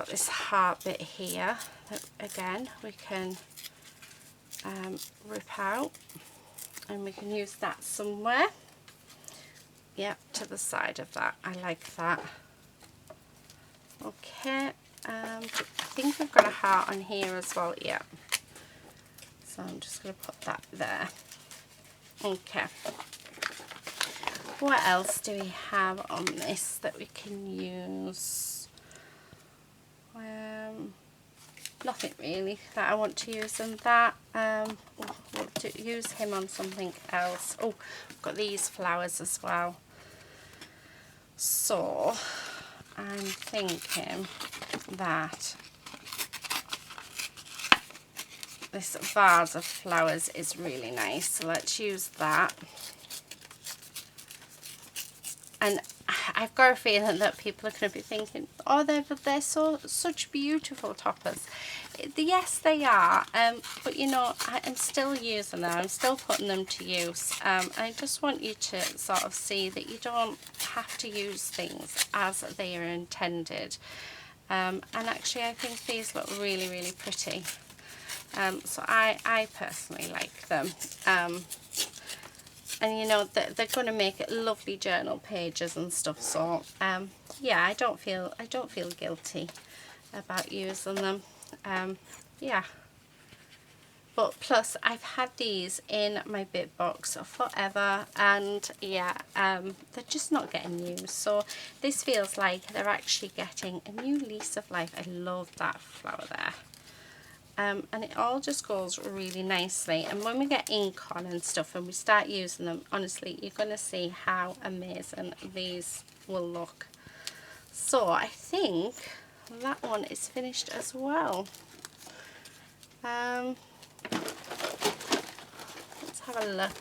this heart bit here that again we can rip out, and we can use that somewhere. Yeah, to the side of that. I like that. Okay, I think we've got a heart on here as well. Yeah. So I'm just going to put that there. Okay. What else do we have on this that we can use? Nothing really that I want to use on that. We'll use him on something else. Oh, I've got these flowers as well. So I'm thinking that this vase of flowers is really nice, so let's use that. And I've got a feeling that people are going to be thinking, oh, they're such beautiful toppers. Yes, they are, but you know, I'm still using them, I'm still putting them to use. I just want you to sort of see that you don't have to use things as they are intended. And actually I think these look really, really pretty. So I personally like them. And you know, they're going to make lovely journal pages and stuff. So yeah, I don't feel guilty about using them. Yeah. But plus, I've had these in my bit box forever, and yeah, they're just not getting used. So this feels like they're actually getting a new lease of life. I love that flower there. and it all just goes really nicely. And when we get ink on and stuff and we start using them, honestly, you're going to see how amazing these will look. So I think that one is finished as well. Let's have a look.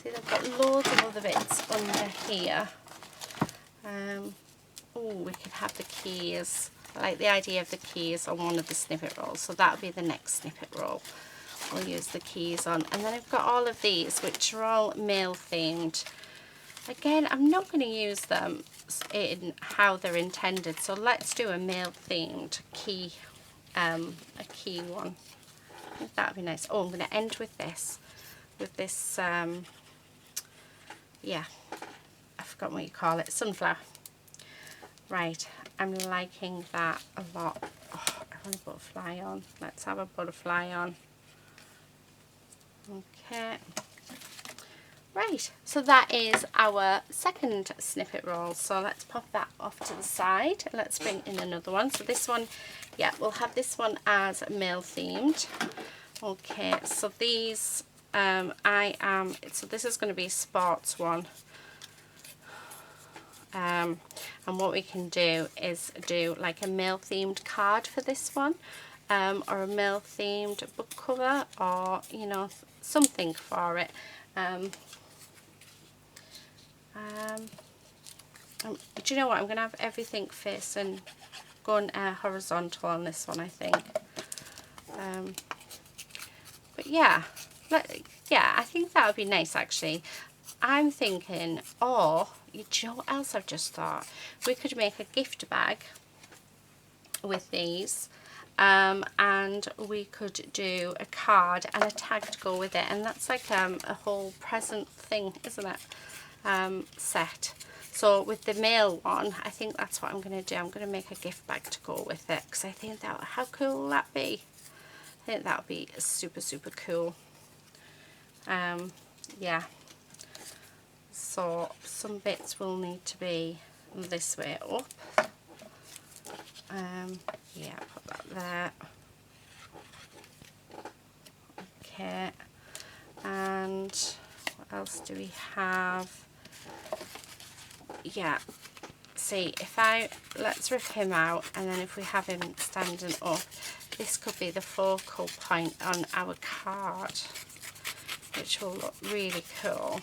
See, they've got loads of other bits under here. Oh, we could have the keys. I like the idea of the keys on one of the snippet rolls, so that'll be the next snippet roll we'll use the keys on. And then I've got all of these, which are all male themed. Again, I'm not going to use them in how they're intended, so let's do a male themed key, a key one. I think that'd be nice. Oh, I'm going to end with this, yeah, I've forgotten what you call it, sunflower. Right, I'm liking that a lot. Oh, I want a butterfly on. Let's have a butterfly on. Okay. Right, so that is our second snippet roll. So let's pop that off to the side. Let's bring in another one. So this one, yeah, we'll have this one as male themed. Okay, so these, so this is going to be a sports one. And what we can do is do like a male themed card for this one, or a male themed book cover, or you know, something for it. Do you know what, I'm going to have everything facing, going horizontal on this one, I think. But yeah, I think that would be nice actually. I'm thinking, or, do you know what else I've just thought? We could make a gift bag with these, and we could do a card and a tag to go with it, and that's like a whole present thing, isn't it? Set. So with the male one, I think that's what I'm going to do. I'm going to make a gift bag to go with it, because I think that, how cool will that be? I think that would be super, super cool. Yeah. So some bits will need to be this way up. Yeah, put that there. Okay. And what else do we have? Yeah. See, let's rip him out, and then if we have him standing up, this could be the focal point on our card, which will look really cool.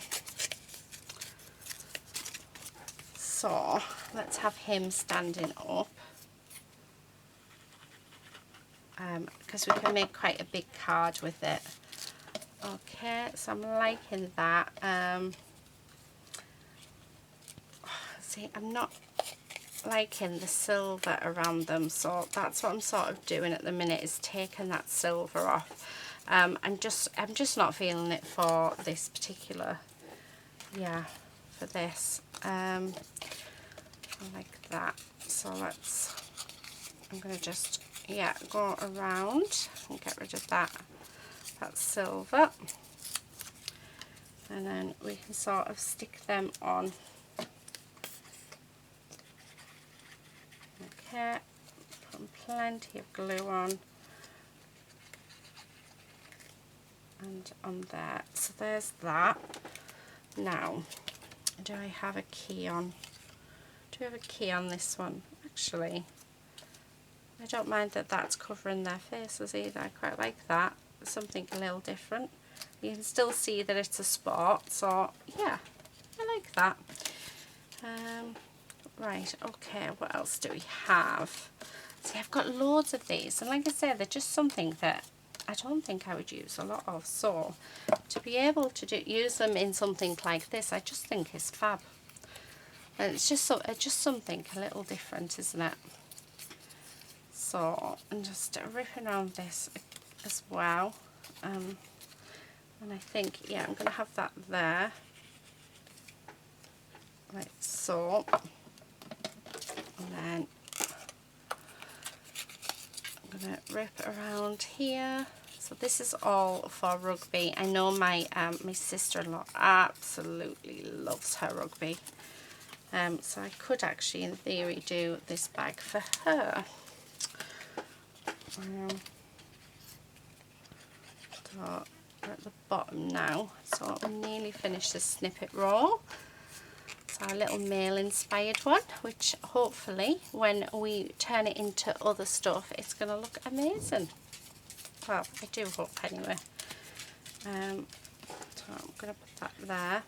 So let's have him standing up, because we can make quite a big card with it. Okay, so I'm liking that. See, I'm not liking the silver around them, so that's what I'm sort of doing at the minute, is taking that silver off. I'm just not feeling it for this particular, yeah, for this. I like that. So I'm going to just, yeah, go around and get rid of that silver, and then we can sort of stick them on. Okay, put plenty of glue on and on there. So there's that. Now, do I have a key on? Do we have a key on this one? Actually, I don't mind that that's covering their faces either. I quite like that. Something a little different. You can still see that it's a spot, so yeah, I like that. Right, okay, what else do we have? See, I've got loads of these, and like I said, they're just something that I don't think I would use a lot of, so to be able to use them in something like this, I just think is fab. And it's just something a little different, isn't it? So I'm just ripping around this as well, and I think, yeah, I'm going to have that there, like so. And then I'm going to rip around here. So this is all for rugby. I know my my sister-in-law absolutely loves her rugby. So I could actually, in theory, do this bag for her. So we're at the bottom now, so I'm nearly finished the snippet roll. It's our little male inspired one, which hopefully when we turn it into other stuff it's going to look amazing. Well, I do hope anyway. So I'm going to put that there.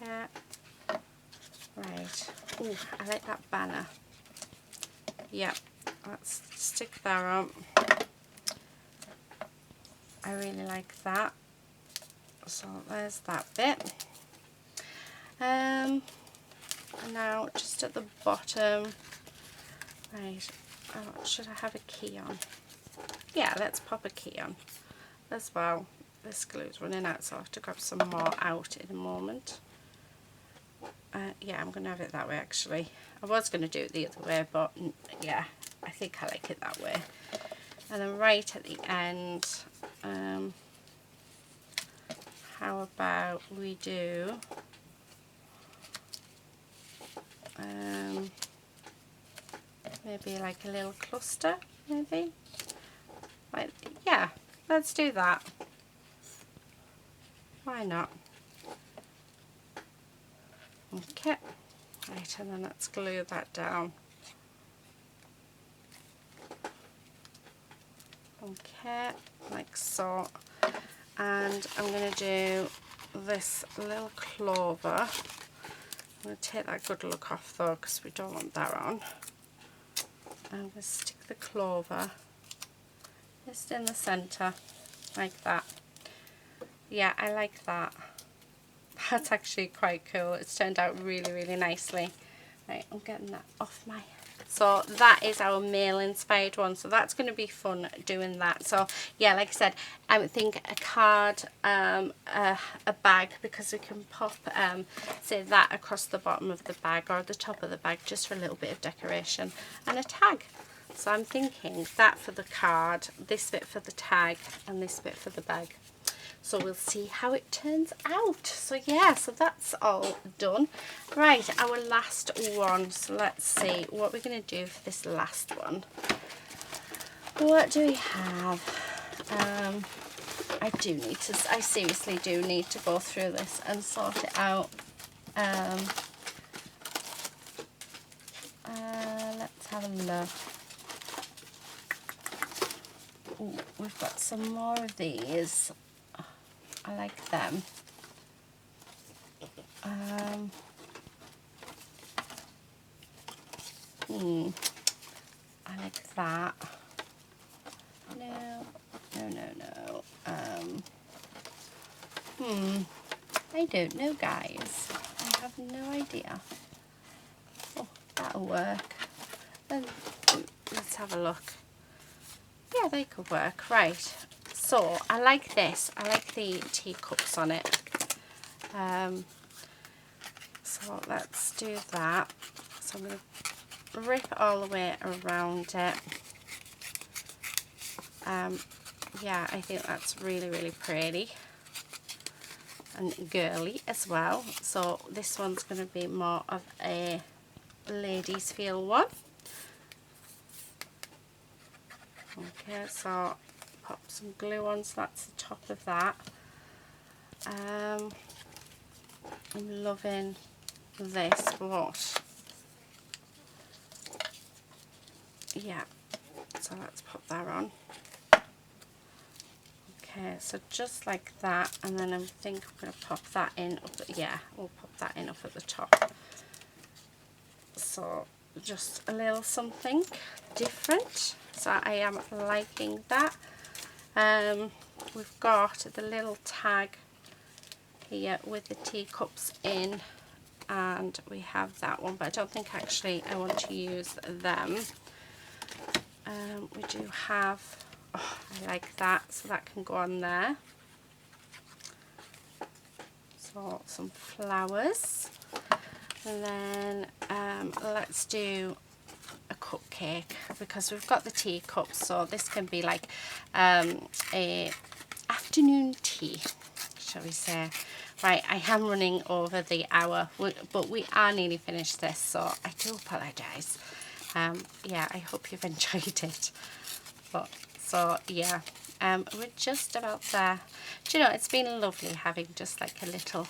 Okay. Right. Oh, I like that banner. Yep. Let's stick that on. I really like that. So there's that bit. And now just at the bottom. Right. Oh, should I have a key on? Yeah, let's pop a key on as well. This glue's running out, so I'll have to grab some more out in a moment. Yeah, I'm going to have it that way actually. I was going to do it the other way, but yeah, I think I like it that way. And then right at the end, how about we do maybe like a little cluster, maybe? Like, yeah, let's do that. Why not? Okay, right, and then let's glue that down. Okay, like so. And I'm going to do this little clover. I'm going to take that good look off though, because we don't want that on. I'm going to stick the clover just in the centre, like that. Yeah, I like that. That's actually quite cool. It's turned out really, really nicely. Right, I'm getting that off my... So that is our male inspired one. So that's going to be fun doing that. So yeah, like I said, I think a card, a bag, because we can pop, say that across the bottom of the bag or the top of the bag just for a little bit of decoration, and a tag. So I'm thinking that for the card, this bit for the tag, and this bit for the bag. So we'll see how it turns out. So yeah, so that's all done. Right, our last one. So let's see what we're going to do for this last one. What do we have? I seriously do need to go through this and sort it out. Let's have a look. Ooh, we've got some more of these. I like them. I like that. No. I don't know, guys. I have no idea. Oh, that'll work. Then let's have a look. Yeah, they could work. Right. So I like this. I like the teacups on it. So let's do that. So I'm going to rip all the way around it. Yeah, I think that's really, really pretty and girly as well. So this one's going to be more of a ladies feel one. Okay, so pop some glue on, so that's the top of that. I'm loving this, but yeah, so let's pop that on. Okay, so just like that, and then I think I'm going to pop that in up at, yeah, we'll pop that in up at the top. So just a little something different. So I am liking that. We've got the little tag here with the teacups in, and we have that one, but I don't think actually I want to use them. We do have, oh, I like that, so that can go on there. So some flowers, and then let's do a cupcake, because we've got the teacups, so this can be like a afternoon tea, shall we say. Right, I am running over the hour, but we are nearly finished this, so I do apologise. Yeah, I hope you've enjoyed it. But So yeah, we're just about there. Do you know, it's been lovely having just like a little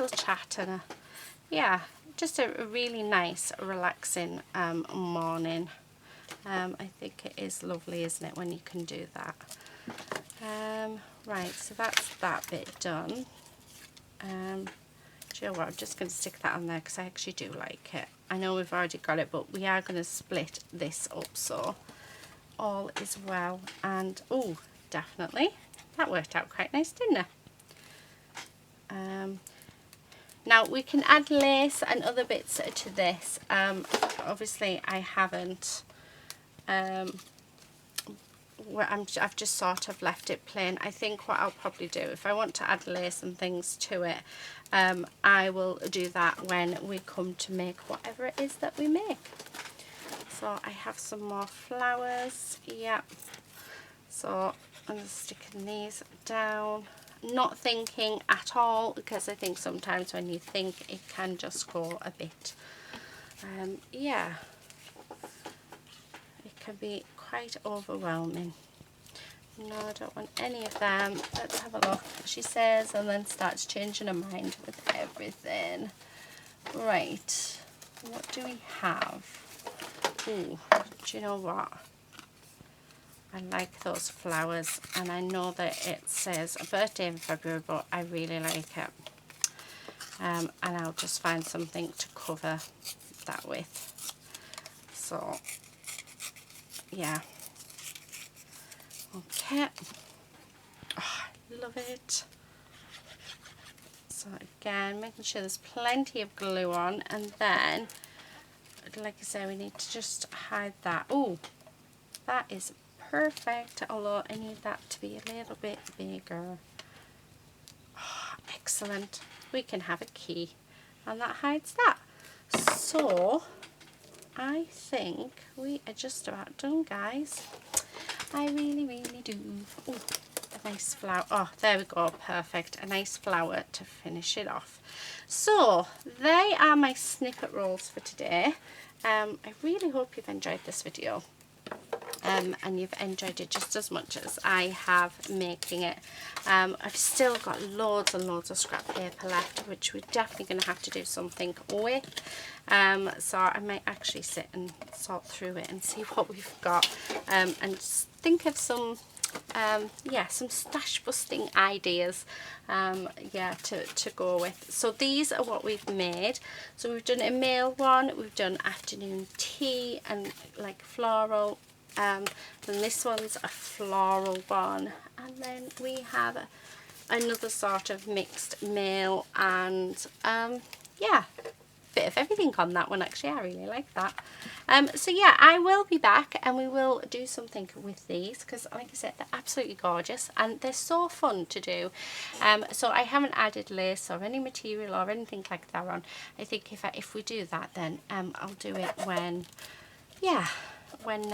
chat and yeah, just a really nice relaxing morning. I think it is lovely, isn't it, when you can do that. Right, so that's that bit done. Do you know what, I'm just going to stick that on there because I actually do like it. I know we've already got it, but we are going to split this up so all is well. And oh, definitely, that worked out quite nice, didn't it? Now we can add lace and other bits to this. Obviously I haven't, I've just sort of left it plain. I think what I'll probably do, if I want to add lace and things to it, I will do that when we come to make whatever it is that we make. So I have some more flowers, yeah. So I'm just sticking these down. Not thinking at all, because I think sometimes when you think it can just go a bit, yeah, it can be quite overwhelming. No, I don't want any of them. Let's have a look, she says, and then starts changing her mind with everything. Right, what do we have? Ooh, do you know what? I like those flowers, and I know that it says a birthday in February, but I really like it. And I'll just find something to cover that with. So, yeah. Okay. Oh, I love it. So again, making sure there's plenty of glue on, and then, like I say, we need to just hide that. Oh, that is perfect, although I need that to be a little bit bigger. Oh, excellent. We can have a key, and that hides that. So I think we are just about done, guys. I really do. Oh, a nice flower. Oh, there we go, perfect. A nice flower to finish it off. So they are my snippet rolls for today. I really hope you've enjoyed this video. And you've enjoyed it just as much as I have making it. I've still got loads and loads of scrap paper left, which we're definitely going to have to do something with. So I might actually sit and sort through it and see what we've got, and just think of some yeah, some stash busting ideas, yeah, to go with. So these are what we've made. So we've done a male one, we've done afternoon tea and like floral, and this one's a floral one, and then we have another sort of mixed male, and yeah, bit of everything on that one. Actually, I really like that. So yeah, I will be back and we will do something with these, because like I said, they're absolutely gorgeous and they're so fun to do. So I haven't added lace or any material or anything like that on. I think if we do that, then I'll do it when, yeah, when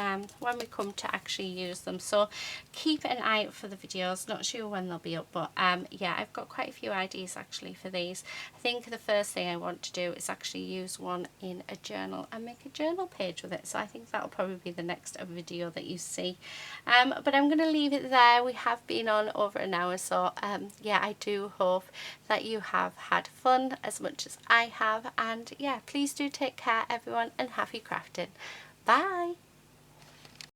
we come to actually use them. So keep an eye out for the videos. Not sure when they'll be up, but yeah, I've got quite a few ideas actually for these. I think the first thing I want to do is actually use one in a journal and make a journal page with it. So I think that'll probably be the next video that you see. But I'm going to leave it there. We have been on over an hour, so yeah, I do hope that you have had fun as much as I have, and yeah, please do take care everyone, and happy crafting. Bye.